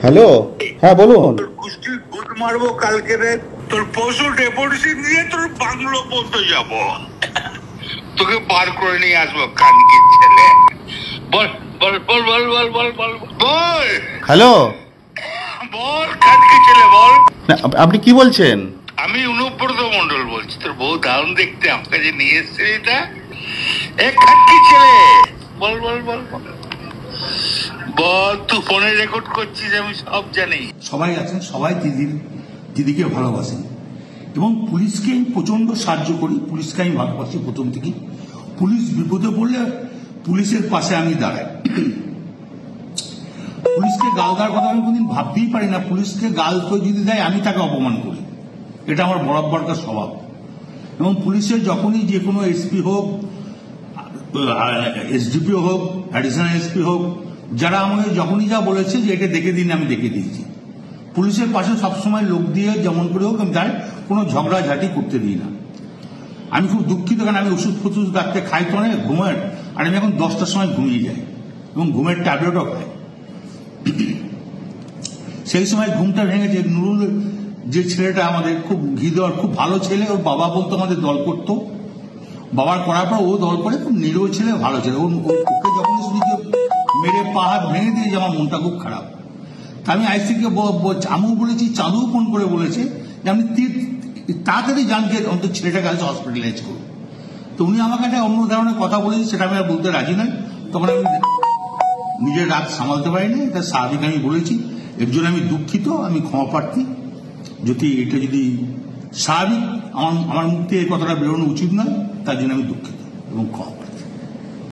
Hello, হ্যাঁ বলুন। তোর কুস্তির গুড মারবো কালকে রে। তোর পশু ডেপুটেশন দিয়ে তোর বাংলো পর্যন্ত যাবো, তোকে বার করে নিয়ে আসবো কানকি ছেলে। বল বল বল বল বল বল বল বল। হ্যালো, বল কানকি ছেলে বল। আপনি কি বলছেন? আমি অনুব্রত মন্ডল বলছি। তোর বউ দারুণ দেখতে, আমাকে যে নিয়ে এসছে এটা। এ কানকি ছেলে বল বল বল বল বল। তুই ফোনে রেকর্ড করছিস, আমি সব জানি। সবাই আছেন, সবাই দিদিকে ভালোবাসেন এবং পুলিশকে আমি প্রচন্ড সাহায্য করি। পুলিশকে আমি ভালোবাসি প্রথম থেকে। পুলিশ বিপদে পড়লে পুলিশের পাশে আমি দাঁড়াই। পুলিশকে গাল দেওয়ার কথা আমি কোনদিন ভাবতেই পারি না। পুলিশকে গাল তো যদি দেয় আমি তাকে অপমান করি, এটা আমার বরাবরকার স্বভাব। এবং পুলিশের যখনই যে কোনো এসপি হোক, এসডিপিও হোক, অ্যাডিশনাল এসপি হোক, যারা আমাকে যখনই যা বলেছে যে এটা দেখে দিন, আমি দেখে দিয়েছি। পুলিশের পাশে সবসময় লোক দিয়ে যেমন করে হোক আমি তার কোনো ঝগড়াঝাটি করতে দিই না। আমি খুব দুঃখিত, কারণ আমি ওষুধ ফষুধ রাখতে খাই তো অনেক ঘুমের, আর আমি এখন 10টার সময় ঘুমিয়ে যাই এবং ঘুমের ট্যাবলেটও খাই। সেই সময় ঘুমটা ভেঙেছে। নুরুল যে ছেলেটা আমাদের খুব ঘি দেওয়ার খুব ভালো ছেলে, ওর বাবা বলতো আমাদের দল করতো, বাবার করার পর ও দল করে, খুব নিরীহ ছেলে, ভালো ছেলে। ওকে যখন শুনি যে মেরে পা হাত ভেঙে দিয়েছে, আমার মনটা খুব খারাপ। তা আমি আইসিকে আমিও বলেছি, চাঁদুও ফোন করে বলেছে যে আপনি তাড়াতাড়ি যান, যে অন্তত ছেলেটাকে আজ হসপিটালাইজ করুন। তো উনি আমাকে একটা অন্য ধরনের কথা বলেছে, সেটা আমি আর বলতে রাজি নই। তখন আমি নিজের রাগ সামালতে পারিনি, এটা স্বাভাবিক আমি বলেছি। এর জন্য আমি দুঃখিত, আমি ক্ষমা প্রার্থী। এটা যদি স্বাভাবিক আমার মুখ থেকে এই কথাটা বেরোনো উচিত নয়, তার জন্য আমি দুঃখিত এবং ক্ষমা।